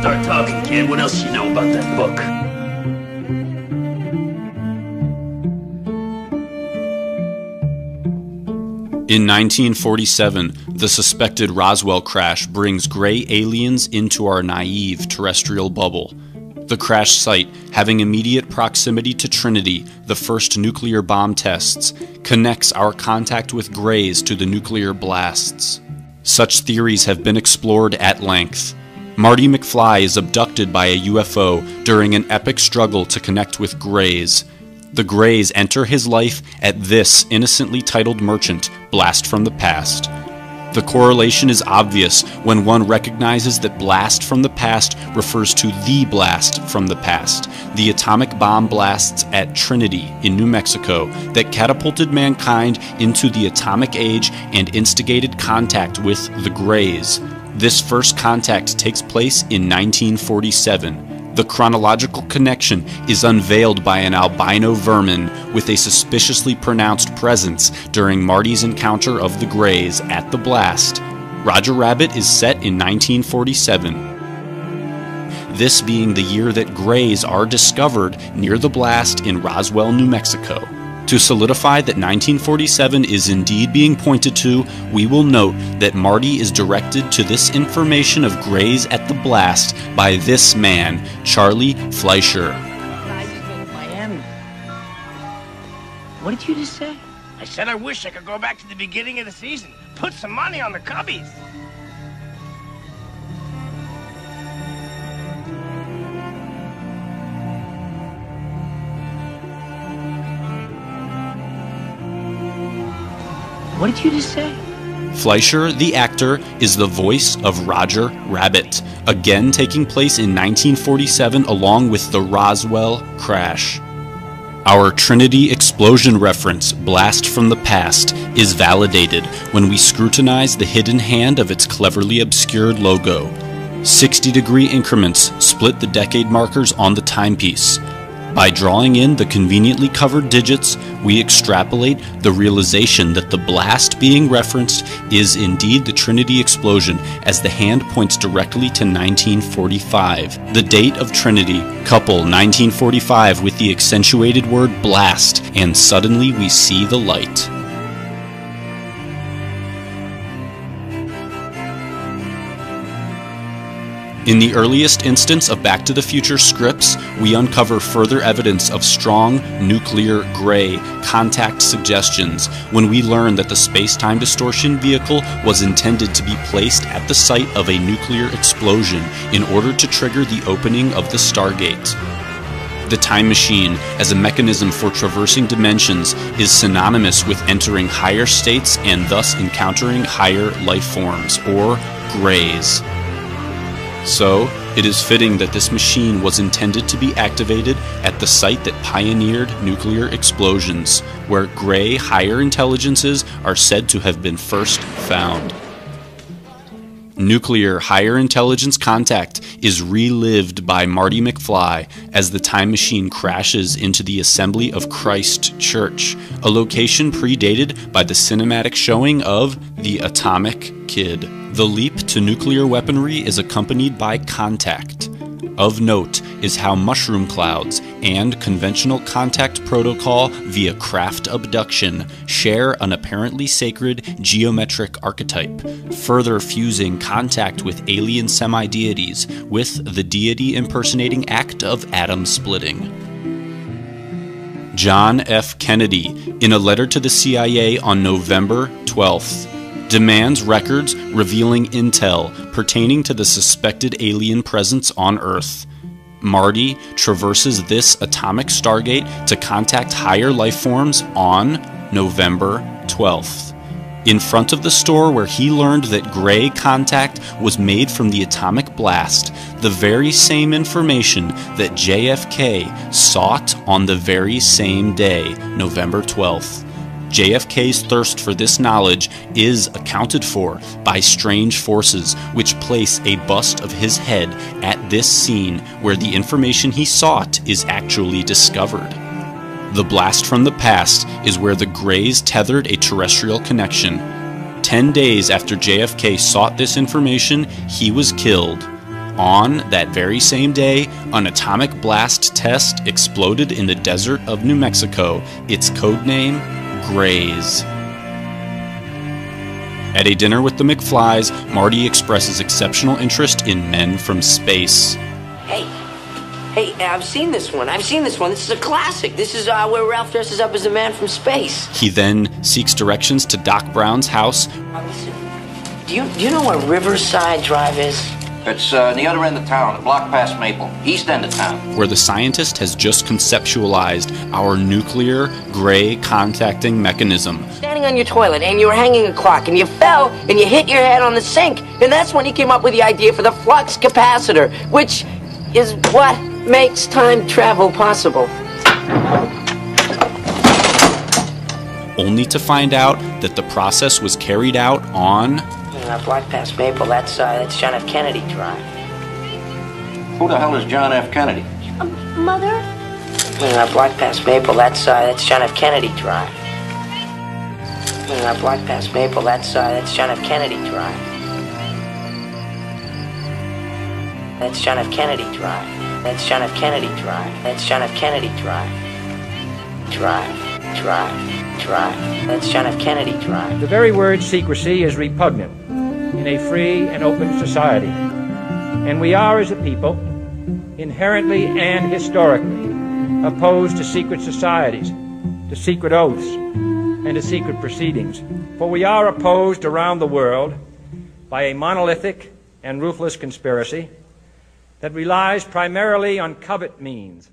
Start talking, kid. What else you know about that book? In 1947, the suspected Roswell crash brings gray aliens into our naive terrestrial bubble. The crash site, having immediate proximity to Trinity, the first nuclear bomb tests, connects our contact with grays to the nuclear blasts. Such theories have been explored at length. Marty McFly is abducted by a UFO during an epic struggle to connect with grays. The grays enter his life at this innocently titled merchant, Blast from the Past. The correlation is obvious when one recognizes that Blast from the Past refers to the blast from the past, the atomic bomb blasts at Trinity in New Mexico that catapulted mankind into the atomic age and instigated contact with the grays. This first contact takes place in 1947. The chronological connection is unveiled by an albino vermin with a suspiciously pronounced presence during Marty's encounter of the Greys at the blast. Roger Rabbit is set in 1947. This being the year that Greys are discovered near the blast in Roswell, New Mexico. To solidify that 1947 is indeed being pointed to, we will note that Marty is directed to this information of Greys at the blast by this man, Charlie Fleischer. Miami. What did you just say? I said I wish I could go back to the beginning of the season. Put some money on the Cubbies. What did you just say? Fleischer, the actor, is the voice of Roger Rabbit, again taking place in 1947 along with the Roswell crash. Our Trinity explosion reference, Blast from the Past, is validated when we scrutinize the hidden hand of its cleverly obscured logo. 60-degree increments split the decade markers on the timepiece. By drawing in the conveniently covered digits, we extrapolate the realization that the blast being referenced is indeed the Trinity explosion, as the hand points directly to 1945. The date of Trinity, couple 1945 with the accentuated word blast, and suddenly we see the light. In the earliest instance of Back to the Future scripts, we uncover further evidence of strong nuclear gray contact suggestions when we learn that the space-time distortion vehicle was intended to be placed at the site of a nuclear explosion in order to trigger the opening of the Stargate. The time machine, as a mechanism for traversing dimensions, is synonymous with entering higher states and thus encountering higher life forms, or grays. So, it is fitting that this machine was intended to be activated at the site that pioneered nuclear explosions, where gray higher intelligences are said to have been first found. Nuclear higher intelligence contact is relived by Marty McFly as the time machine crashes into the Assembly of Christ Church, a location predated by the cinematic showing of The Atomic Kid. The leap to nuclear weaponry is accompanied by contact. Of note is how mushroom clouds and conventional contact protocol via craft abduction share an apparently sacred geometric archetype, further fusing contact with alien semi-deities with the deity impersonating act of atom splitting. John F. Kennedy, in a letter to the CIA on November 12th, demands records revealing intel pertaining to the suspected alien presence on Earth. Marty traverses this atomic stargate to contact higher life forms on November 12th. in front of the store where he learned that gray contact was made from the atomic blast, the very same information that JFK sought on the very same day, November 12th. JFK's thirst for this knowledge is accounted for by strange forces which place a bust of his head at this scene where the information he sought is actually discovered. The blast from the past is where the Greys tethered a terrestrial connection. 10 days after JFK sought this information, he was killed. On that very same day, an atomic blast test exploded in the desert of New Mexico, its codename Greys. At a dinner with the McFlys, Marty expresses exceptional interest in men from space. Hey, I've seen this one. This is a classic. This is where Ralph dresses up as a man from space. He then seeks directions to Doc Brown's house. Listen, do you know where Riverside Drive is? It's the other end of town, a block past Maple, east end of town. Where the scientist has just conceptualized our nuclear gray contacting mechanism. Standing on your toilet and you were hanging a clock and you fell and you hit your head on the sink. And that's when he came up with the idea for the flux capacitor, which is what makes time travel possible. Only to find out that the process was carried out on Block past Maple, that's John F. Kennedy Drive. Who the hell is John F. Kennedy? Mother? Block past Maple, that's John F. Kennedy Drive. Block past Maple, that's John F. Kennedy Drive. That's John F. Kennedy Drive. That's John F. Kennedy Drive. That's John F. Kennedy Drive. Drive. That's John F. Kennedy Drive. The very word secrecy is repugnant in a free and open society. And we are, as a people, inherently and historically opposed to secret societies, to secret oaths, and to secret proceedings. For we are opposed around the world by a monolithic and ruthless conspiracy that relies primarily on covert means.